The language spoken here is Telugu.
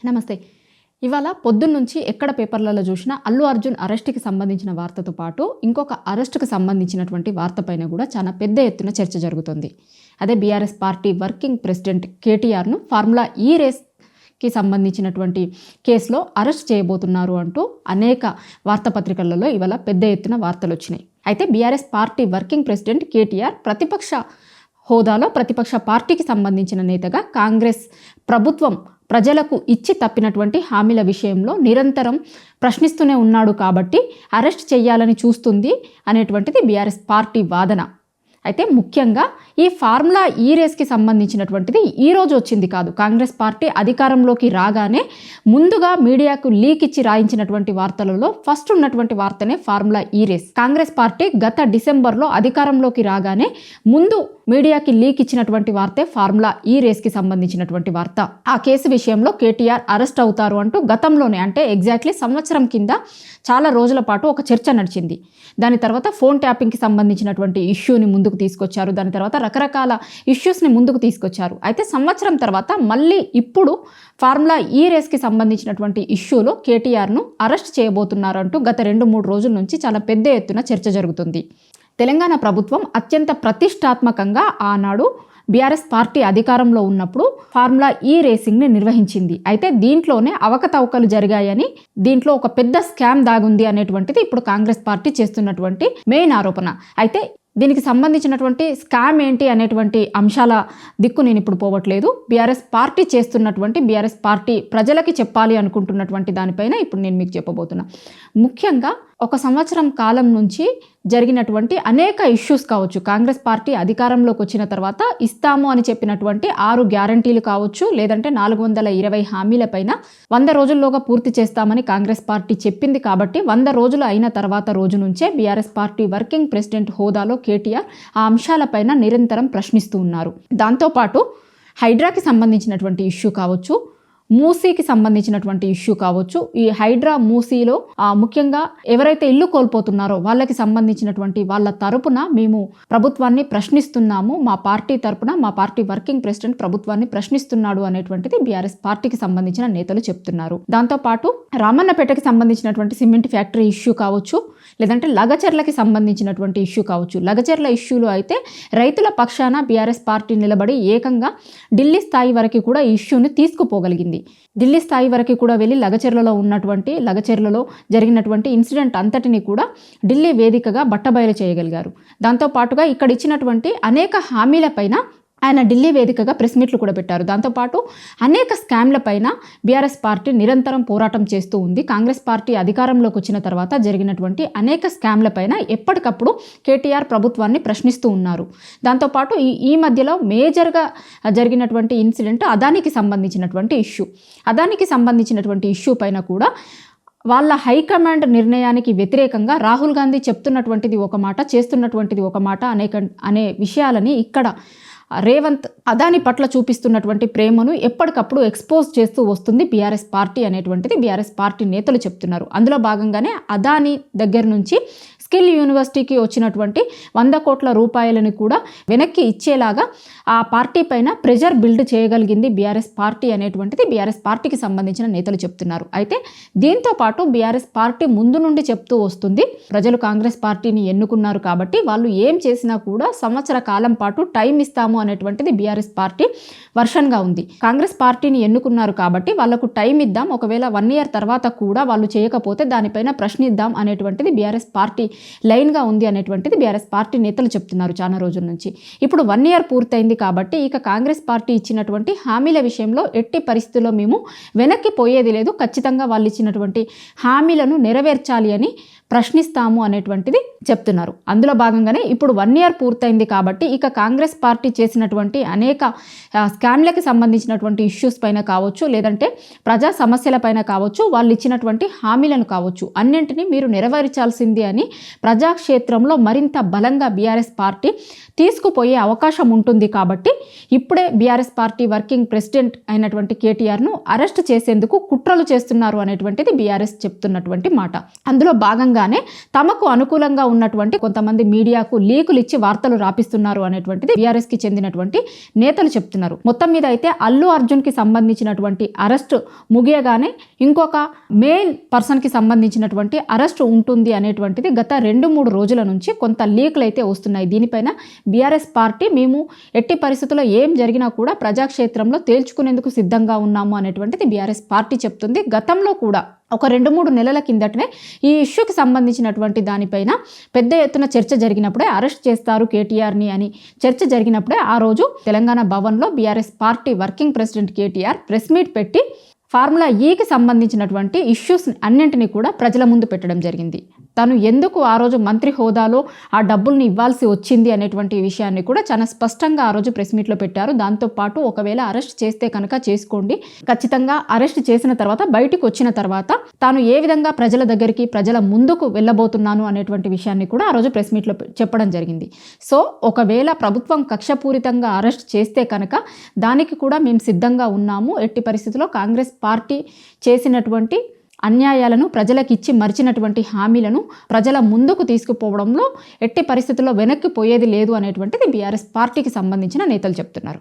నమస్తే. ఇవాళ పొద్దున్నుంచి ఎక్కడ పేపర్లలో చూసినా అల్లు అర్జున్ అరెస్ట్‌కి సంబంధించిన వార్తతో పాటు ఇంకొక అరెస్ట్‌కి సంబంధించినటువంటి వార్త పైన కూడా చాలా పెద్ద ఎత్తున చర్చ జరుగుతుంది. అదే బీఆర్ఎస్ పార్టీ వర్కింగ్ ప్రెసిడెంట్ కేటీఆర్‌ను ఫార్ములా ఈ రేస్‌కి సంబంధించినటువంటి కేసులో అరెస్ట్ చేయబోతున్నారు అంటూ అనేక వార్తాపత్రికలలో ఇవాళ పెద్ద ఎత్తున వార్తలు వచ్చినాయి. అయితే BRS party working president KTR ప్రతిపక్ష హోదాలో ప్రతిపక్ష పార్టీకి సంబంధించిన నేతగా కాంగ్రెస్ ప్రభుత్వం ప్రజలకు ఇచ్చి తప్పినటువంటి హామీల విషయంలో నిరంతరం ప్రశ్నిస్తూనే ఉన్నాడు కాబట్టి అరెస్ట్ చేయాలని చూస్తుంది అనేటువంటిది బీఆర్ఎస్ పార్టీ వాదన. అయితే ముఖ్యంగా ఈ ఫార్ములా ఈ రేస్కి సంబంధించినటువంటిది ఈరోజు వచ్చింది కాదు. కాంగ్రెస్ పార్టీ అధికారంలోకి రాగానే ముందుగా మీడియాకు లీక్ ఇచ్చి రాయించినటువంటి వార్తలలో ఫస్ట్ ఉన్నటువంటి వార్తనే ఫార్ములా ఈ రేస్. కాంగ్రెస్ పార్టీ గత డిసెంబర్లో అధికారంలోకి రాగానే ముందు మీడియాకి లీక్ ఇచ్చినటువంటి వార్తే ఫార్ములా ఈ రేస్కి సంబంధించినటువంటి వార్త. ఆ కేసు విషయంలో కేటీఆర్ అరెస్ట్ అవుతారు అంటూ గతంలోనే అంటే ఎగ్జాక్ట్లీ సంవత్సరం కింద చాలా రోజుల పాటు ఒక చర్చ నడిచింది. దాని తర్వాత ఫోన్ ట్యాపింగ్కి సంబంధించినటువంటి ఇష్యూని ముందుకు తీసుకొచ్చారు. దాని తర్వాత రకరకాల ఇష్యూస్ని ముందుకు తీసుకొచ్చారు. అయితే సంవత్సరం తర్వాత మళ్ళీ ఇప్పుడు ఫార్ములా ఈ రేస్కి సంబంధించినటువంటి ఇష్యూలో కేటీఆర్ను అరెస్ట్ చేయబోతున్నారంటూ గత 2-3 రోజుల నుంచి చాలా పెద్ద ఎత్తున చర్చ జరుగుతుంది. తెలంగాణ ప్రభుత్వం అత్యంత ప్రతిష్టాత్మకంగా ఆనాడు బీఆర్ఎస్ పార్టీ అధికారంలో ఉన్నప్పుడు ఫార్ములా ఈ రేసింగ్ని నిర్వహించింది. అయితే దీంట్లోనే అవకతవకలు జరిగాయని, దీంట్లో ఒక పెద్ద స్కామ్ దాగుంది అనేటువంటిది ఇప్పుడు కాంగ్రెస్ పార్టీ చేస్తున్నటువంటి మెయిన్ ఆరోపణ. అయితే దీనికి సంబంధించినటువంటి స్కామ్ ఏంటి అనేటువంటి అంశాల దిక్కు నేను ఇప్పుడు పోవట్లేదు. బీఆర్ఎస్ పార్టీ చేస్తున్నటువంటి, బీఆర్ఎస్ పార్టీ ప్రజలకి చెప్పాలి అనుకుంటున్నటువంటి దానిపైన ఇప్పుడు నేను మీకు చెప్పబోతున్నా. ముఖ్యంగా ఒక సంవత్సరం కాలం నుంచి జరిగినటువంటి అనేక ఇష్యూస్ కావచ్చు, కాంగ్రెస్ పార్టీ అధికారంలోకి వచ్చిన తర్వాత ఇస్తాము అని చెప్పినటువంటి 6 గ్యారంటీలు కావచ్చు, లేదంటే 420 హామీల పైన 100 రోజుల్లోగా పూర్తి చేస్తామని కాంగ్రెస్ పార్టీ చెప్పింది. కాబట్టి 100 రోజులు అయిన తర్వాత రోజు నుంచే బీఆర్ఎస్ పార్టీ వర్కింగ్ ప్రెసిడెంట్ హోదాలో కేటీఆర్ ఆ అంశాలపైన నిరంతరం ప్రశ్నిస్తూ ఉన్నారు. దాంతోపాటు హైడ్రాకి సంబంధించినటువంటి ఇష్యూ కావచ్చు, మూసీకి సంబంధించినటువంటి ఇష్యూ కావచ్చు. ఈ హైడ్రా మూసీలో ముఖ్యంగా ఎవరైతే ఇల్లు కోల్పోతున్నారో వాళ్ళకి సంబంధించినటువంటి వాళ్ళ తరపున మేము ప్రభుత్వాన్ని ప్రశ్నిస్తున్నాము, మా పార్టీ తరపున మా పార్టీ వర్కింగ్ ప్రెసిడెంట్ ప్రభుత్వాన్ని ప్రశ్నిస్తున్నాడు అనేటువంటిది బీఆర్ఎస్ పార్టీకి సంబంధించిన నేతలు చెప్తున్నారు. దాంతోపాటు రామన్నపేటకి సంబంధించినటువంటి సిమెంట్ ఫ్యాక్టరీ ఇష్యూ కావచ్చు, లేదంటే లగచర్లకి సంబంధించినటువంటి ఇష్యూ కావచ్చు. లగచర్ల ఇష్యూలో అయితే రైతుల పక్షాన బీఆర్ఎస్ పార్టీ నిలబడి ఏకంగా ఢిల్లీ స్థాయి వరకు కూడా ఈ ఇష్యూని తీసుకుపోగలిగింది. ఢిల్లీ స్థాయి వరకు కూడా వెళ్ళి లగచర్లలో జరిగినటువంటి ఇన్సిడెంట్ అంతటిని కూడా ఢిల్లీ వేదికగా బట్టబయలు చేయగలిగారు. దాంతోపాటుగా ఇక్కడ ఇచ్చినటువంటి అనేక హామీలపైన ఆయన ఢిల్లీ వేదికగా ప్రెస్ మీట్లు కూడా పెట్టారు. దాంతోపాటు అనేక స్కామ్ల పైన బీఆర్ఎస్ పార్టీ నిరంతరం పోరాటం చేస్తూ ఉంది. కాంగ్రెస్ పార్టీ అధికారంలోకి వచ్చిన తర్వాత జరిగినటువంటి అనేక స్కామ్ల పైన ఎప్పటికప్పుడు కేటీఆర్ ప్రభుత్వాన్ని ప్రశ్నిస్తూ ఉన్నారు. దాంతోపాటు ఈ మధ్యలో మేజర్గా జరిగినటువంటి ఇన్సిడెంట్ అదానికి సంబంధించినటువంటి ఇష్యూ పైన కూడా వాళ్ళ హైకమాండ్ నిర్ణయానికి వ్యతిరేకంగా రాహుల్ గాంధీ చెప్తున్నటువంటిది ఒక మాట, చేస్తున్నటువంటిది ఒక మాట అనే విషయాలని ఇక్కడ రేవంత్ అదాని పట్ల చూపిస్తున్నటువంటి ప్రేమను ఎప్పటికప్పుడు ఎక్స్పోజ్ చేస్తూ వస్తుంది బీఆర్ఎస్ పార్టీ అనేటువంటిది బీఆర్ఎస్ పార్టీ నేతలు చెప్తున్నారు. అందులో భాగంగానే అదాని దగ్గర నుంచి స్కిల్ యూనివర్సిటీకి వచ్చినటువంటి 100 కోట్ల రూపాయలను కూడా వెనక్కి ఇచ్చేలాగా ఆ పార్టీ పైన ప్రెజర్ బిల్డ్ చేయగలిగింది బీఆర్ఎస్ పార్టీ అనేటువంటిది బీఆర్ఎస్ పార్టీకి సంబంధించిన నేతలు చెప్తున్నారు. అయితే దీంతో పాటు బీఆర్ఎస్ పార్టీ ముందు నుండి చెప్తూ వస్తుంది, ప్రజలు కాంగ్రెస్ పార్టీని ఎన్నుకున్నారు కాబట్టి వాళ్ళు ఏం చేసినా కూడా సంవత్సర కాలం పాటు టైం ఇస్తాము అనేటువంటిది బీఆర్ఎస్ పార్టీ వర్షన్గా ఉంది. కాంగ్రెస్ పార్టీని ఎన్నుకున్నారు కాబట్టి వాళ్లకు టైం ఇద్దాం, ఒకవేళ 1 ఇయర్ తర్వాత కూడా వాళ్ళు చేయకపోతే దానిపైన ప్రశ్నిద్దాం అనేటువంటిది బీఆర్ఎస్ పార్టీ లైన్గా ఉంది అనేటువంటిది బీఆర్ఎస్ పార్టీ నేతలు చెప్తున్నారు చాలా రోజుల నుంచి. ఇప్పుడు 1 ఇయర్ పూర్తయింది కాబట్టి ఇక కాంగ్రెస్ పార్టీ ఇచ్చినటువంటి హామీల విషయంలో ఎట్టి పరిస్థితుల్లో మేము వెనక్కి పోయేది లేదు, ఖచ్చితంగా వాళ్ళు ఇచ్చినటువంటి హామీలను నెరవేర్చాలి అని ప్రశ్నిస్తాము అనేటువంటిది చెప్తున్నారు. అందులో భాగంగానే ఇప్పుడు 1 ఇయర్ పూర్తయింది కాబట్టి ఇక కాంగ్రెస్ పార్టీ చేసినటువంటి అనేక స్కామ్లకి సంబంధించినటువంటి ఇష్యూస్ పైన కావచ్చు, లేదంటే ప్రజా సమస్యల పైన కావచ్చు, వాళ్ళు ఇచ్చినటువంటి హామీలను కావచ్చు, అన్నింటినీ మీరు నెరవేర్చాల్సింది అని ప్రజాక్షేత్రంలో మరింత బలంగా బీఆర్ఎస్ పార్టీ తీసుకుపోయే అవకాశం ఉంటుంది. కాబట్టి ఇప్పుడే బీఆర్ఎస్ పార్టీ వర్కింగ్ ప్రెసిడెంట్ అయినటువంటి కేటీఆర్ను అరెస్ట్ చేసేందుకు కుట్రలు చేస్తున్నారు అనేటువంటిది బీఆర్ఎస్ చెప్తున్నటువంటి మాట. అందులో భాగంగా ఉండగానే తమకు అనుకూలంగా ఉన్నటువంటి కొంతమంది మీడియాకు లీకులు ఇచ్చి వార్తలు రాపిస్తున్నారు అనేటువంటిది బీఆర్ఎస్కి చెందినటువంటి నేతలు చెప్తున్నారు. మొత్తం మీద అయితే అల్లు అర్జున్కి సంబంధించినటువంటి అరెస్టు ముగియగానే ఇంకొక మెయిన్ పర్సన్కి సంబంధించినటువంటి అరెస్టు ఉంటుంది అనేటువంటిది గత 2-3 రోజుల నుంచి కొంత లీకులు అయితే వస్తున్నాయి. దీనిపైన బీఆర్ఎస్ పార్టీ మేము ఎట్టి పరిస్థితుల్లో ఏం జరిగినా కూడా ప్రజాక్షేత్రంలో తేల్చుకునేందుకు సిద్ధంగా ఉన్నాము అనేటువంటిది బీఆర్ఎస్ పార్టీ చెప్తుంది. గతంలో కూడా ఒక 2-3 నెలల కిందటనే ఈ ఇష్యూకి సంబంధించినటువంటి దానిపైన పెద్ద ఎత్తున చర్చ జరిగినప్పుడే అరెస్ట్ చేస్తారు కేటీఆర్ని అని చర్చ జరిగినప్పుడే ఆ రోజు తెలంగాణ భవన్లో BRS party working president KTR press meet పెట్టి ఫార్ములా ఈకి సంబంధించినటువంటి ఇష్యూస్ అన్నింటినీ కూడా ప్రజల ముందు పెట్టడం జరిగింది. తను ఎందుకు ఆ రోజు మంత్రి హోదాలో ఆ డబ్బుల్ని ఇవ్వాల్సి వచ్చింది అనేటువంటి విషయాన్ని కూడా చాలా స్పష్టంగా ఆ రోజు ప్రెస్ మీట్లో పెట్టారు. దాంతోపాటు ఒకవేళ అరెస్ట్ చేస్తే కనుక చేసుకోండి, ఖచ్చితంగా అరెస్ట్ చేసిన తర్వాత బయటికి వచ్చిన తర్వాత తాను ఏ విధంగా ప్రజల దగ్గరికి ప్రజల ముందుకు వెళ్ళబోతున్నాను అనేటువంటి విషయాన్ని కూడా ఆ రోజు ప్రెస్ మీట్లో చెప్పడం జరిగింది. సో ఒకవేళ ప్రభుత్వం కక్షపూరితంగా అరెస్ట్ చేస్తే కనుక దానికి కూడా మేము సిద్ధంగా ఉన్నాము. ఎట్టి పరిస్థితుల్లో కాంగ్రెస్ పార్టీ చేసినటువంటి అన్యాయాలను ప్రజలకు ఇచ్చి మరిచినటువంటి హామీలను ప్రజల ముందుకు తీసుకుపోవడంలో ఎట్టి పరిస్థితుల్లో వెనక్కి పోయేది లేదు అనేటువంటిది బీఆర్ఎస్ పార్టీకి సంబంధించిన నేతలు చెప్తున్నారు.